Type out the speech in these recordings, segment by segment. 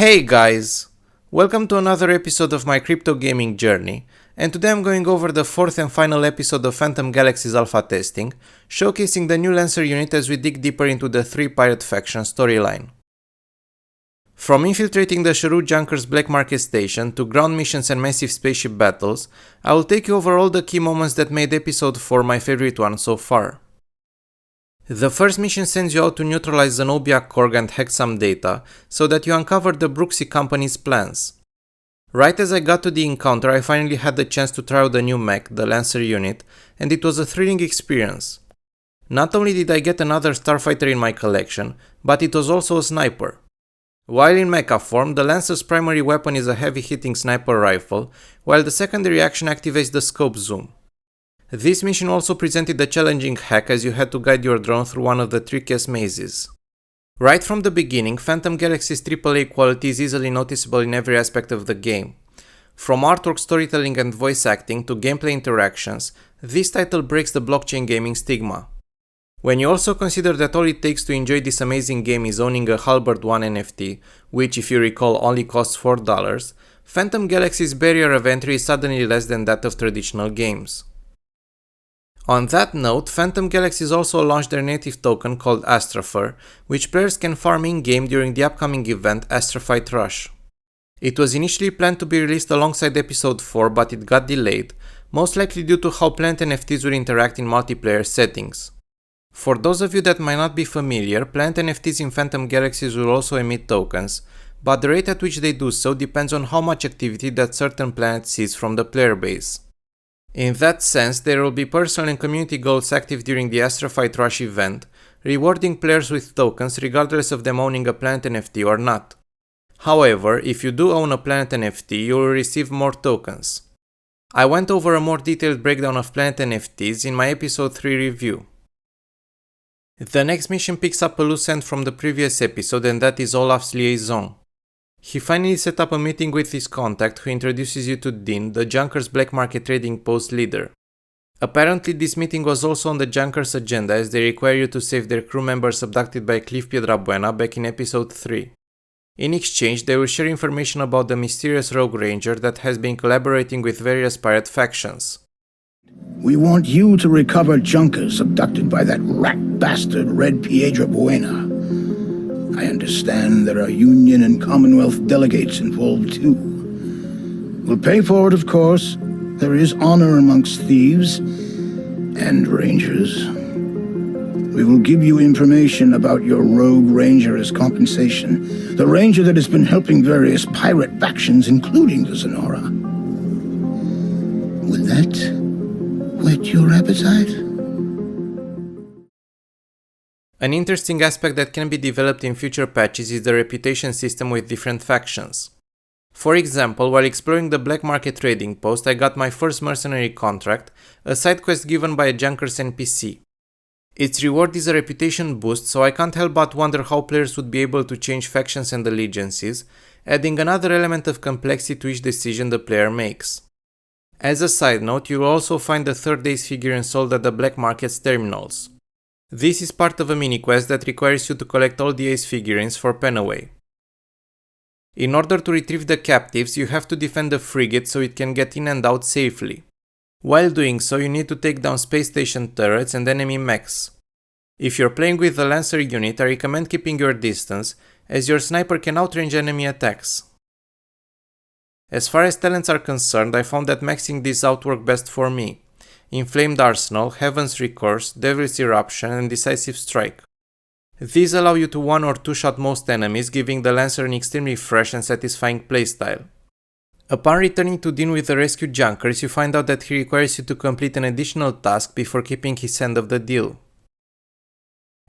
Hey guys! Welcome to another episode of my crypto gaming journey, and today I'm going over the fourth and final episode of Phantom Galaxies alpha testing, showcasing the new Lancer unit as we dig deeper into the 3 pirate faction storyline. From infiltrating the Sharu Junkers black market station to ground missions and massive spaceship battles, I will take you over all the key moments that made episode 4 my favorite one so far. The first mission sends you out to neutralize Zenobia Korg and hack some data, so that you uncover the Brooksy company's plans. Right as I got to the encounter, I finally had the chance to try out the new Mech, the Lancer unit, and it was a thrilling experience. Not only did I get another starfighter in my collection, but it was also a sniper. While in mecha form, the Lancer's primary weapon is a heavy-hitting sniper rifle, while the secondary action activates the scope zoom. This mission also presented a challenging hack as you had to guide your drone through one of the trickiest mazes. Right from the beginning, Phantom Galaxies AAA quality is easily noticeable in every aspect of the game. From artwork, storytelling and voice acting to gameplay interactions, this title breaks the blockchain gaming stigma. When you also consider that all it takes to enjoy this amazing game is owning a Halberd 1 NFT, which if you recall only costs $4, Phantom Galaxies' barrier of entry is suddenly less than that of traditional games. On that note, Phantom Galaxies also launched their native token called astrafer, which players can farm in-game during the upcoming event Astrafite Rush. It was initially planned to be released alongside episode 4, but it got delayed, most likely due to how plant NFTs will interact in multiplayer settings. For those of you that might not be familiar, plant NFTs in Phantom Galaxies will also emit tokens, but the rate at which they do so depends on how much activity that certain planet sees from the player base. In that sense, there will be personal and community goals active during the Astrafite Rush event, rewarding players with tokens regardless of them owning a planet NFT or not. However, if you do own a planet NFT, you will receive more tokens. I went over a more detailed breakdown of planet NFTs in my episode 3 review. The next mission picks up a loose end from the previous episode, and that is Olaf's liaison. He finally set up a meeting with his contact, who introduces you to Dean, the Junkers black market trading post leader. Apparently this meeting was also on the Junkers agenda, as they require you to save their crew members abducted by Cliff Piedrabuena back in episode 3. In exchange, they will share information about the mysterious rogue ranger that has been collaborating with various pirate factions. We want you to recover Junkers abducted by that rat bastard Red Piedrabuena. I understand there are Union and Commonwealth delegates involved too. We'll pay for it, of course. There is honor amongst thieves and rangers. We will give you information about your rogue ranger as compensation. The ranger that has been helping various pirate factions, including the Zenora. Will that whet your appetite? An interesting aspect that can be developed in future patches is the reputation system with different factions. For example, while exploring the black market trading post, I got my first mercenary contract, a side quest given by a Junkers NPC. Its reward is a reputation boost, so I can't help but wonder how players would be able to change factions and allegiances, adding another element of complexity to each decision the player makes. As a side note, you will also find the third Ace figurine sold at the black market's terminals. This is part of a mini-quest that requires you to collect all the Ace figurines for Penaway. In order to retrieve the captives, you have to defend the frigate so it can get in and out safely. While doing so, you need to take down space station turrets and enemy mechs. If you're playing with the Lancer unit, I recommend keeping your distance, as your sniper can outrange enemy attacks. As far as talents are concerned, I found that maxing this out worked best for me. Inflamed Arsenal, Heaven's Recourse, Devil's Eruption and Decisive Strike. These allow you to one or two shot most enemies, giving the Lancer an extremely fresh and satisfying playstyle. Upon returning to Dean with the rescued Junkers, you find out that he requires you to complete an additional task before keeping his end of the deal.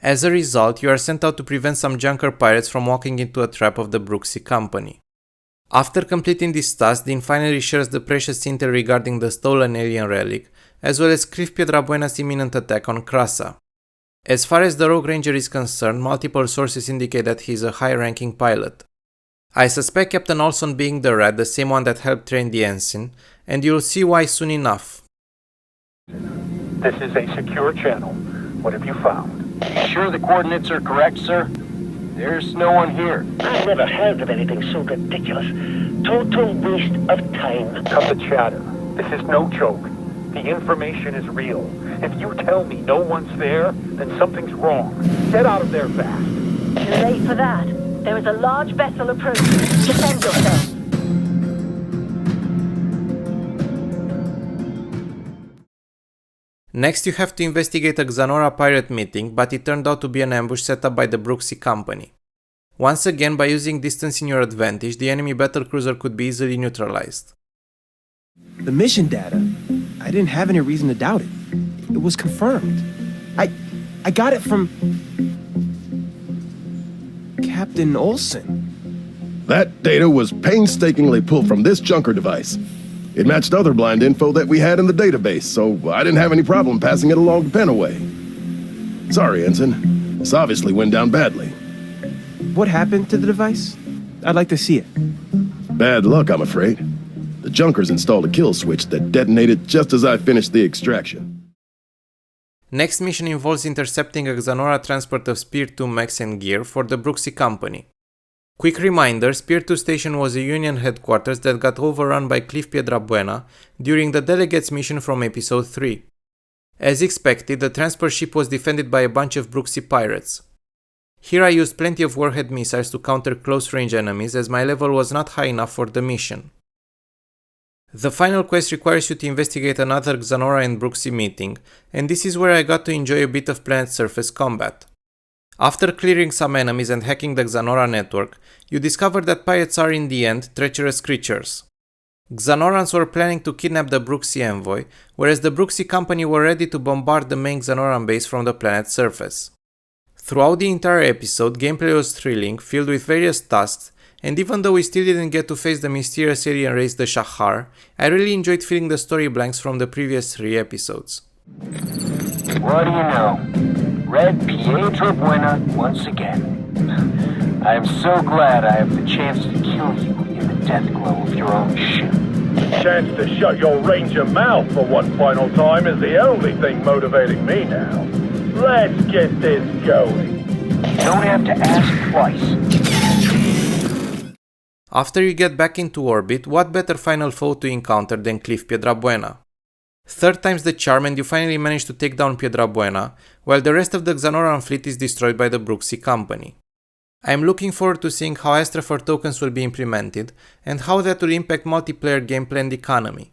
As a result, you are sent out to prevent some Junker pirates from walking into a trap of the Brooksy company. After completing this task, Dean finally shares the precious intel regarding the stolen alien relic, as well as Cliff Piedrabuena's imminent attack on Krasa. As far as the Rogue Ranger is concerned, multiple sources indicate that he is a high-ranking pilot. I suspect Captain Olson being the rat, the same one that helped train the ensign, and you'll see why soon enough. This is a secure channel. What have you found? Sure the coordinates are correct, sir? There's no one here. I've never heard of anything so ridiculous. Total waste of time. Cut the chatter. This is no joke. The information is real. If you tell me no one's there, then something's wrong. Get out of there fast. Too late for that. There is a large vessel approaching. Defend yourself. Next you have to investigate a Xanora pirate meeting, but it turned out to be an ambush set up by the Brooksy Company. Once again, by using distance in your advantage, the enemy battlecruiser could be easily neutralized. The mission data, I didn't have any reason to doubt it. It was confirmed. I got it from Captain Olsen. That data was painstakingly pulled from this junker device. It matched other blind info that we had in the database, so I didn't have any problem passing it along to Penaway. Sorry, Ensign. This obviously went down badly. What happened to the device? I'd like to see it. Bad luck, I'm afraid. The junkers installed a kill switch that detonated just as I finished the extraction. Next mission involves intercepting a Xanora transport of Spear 2 mechs and gear for the Brooksy Company. Quick reminder, Spear 2 Station was a Union headquarters that got overrun by Cliff Piedrabuena during the Delegates mission from Episode 3. As expected, the transport ship was defended by a bunch of Brooksy pirates. Here I used plenty of warhead missiles to counter close-range enemies as my level was not high enough for the mission. The final quest requires you to investigate another Xanora and Brooksy meeting, and this is where I got to enjoy a bit of planet surface combat. After clearing some enemies and hacking the Xanora network, you discover that pirates are in the end treacherous creatures. Xanorans were planning to kidnap the Brooksy envoy, whereas the Brooksy Company were ready to bombard the main Xanoran base from the planet's surface. Throughout the entire episode, gameplay was thrilling, filled with various tasks, and even though we still didn't get to face the mysterious alien race the Shahar, I really enjoyed filling the story blanks from the previous 3 episodes. What do you know? Red Piedrabuena once again. I'm so glad I have the chance to kill you in the death glow of your own ship. Chance to shut your ranger mouth for one final time is the only thing motivating me now. Let's get this going. You don't have to ask twice. After you get back into orbit, what better final foe to encounter than Cliff Piedrabuena? 3rd time's the charm and you finally manage to take down Piedrabuena, while the rest of the Xanoran fleet is destroyed by the Brooksy Company. I am looking forward to seeing how astrafer tokens will be implemented and how that will impact multiplayer gameplay and economy.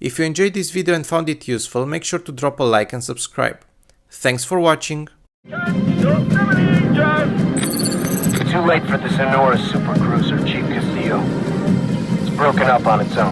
If you enjoyed this video and found it useful, make sure to drop a like and subscribe. Thanks for watching! Too late for the Sonora supercruiser, Chief Castillo. It's broken up on its own.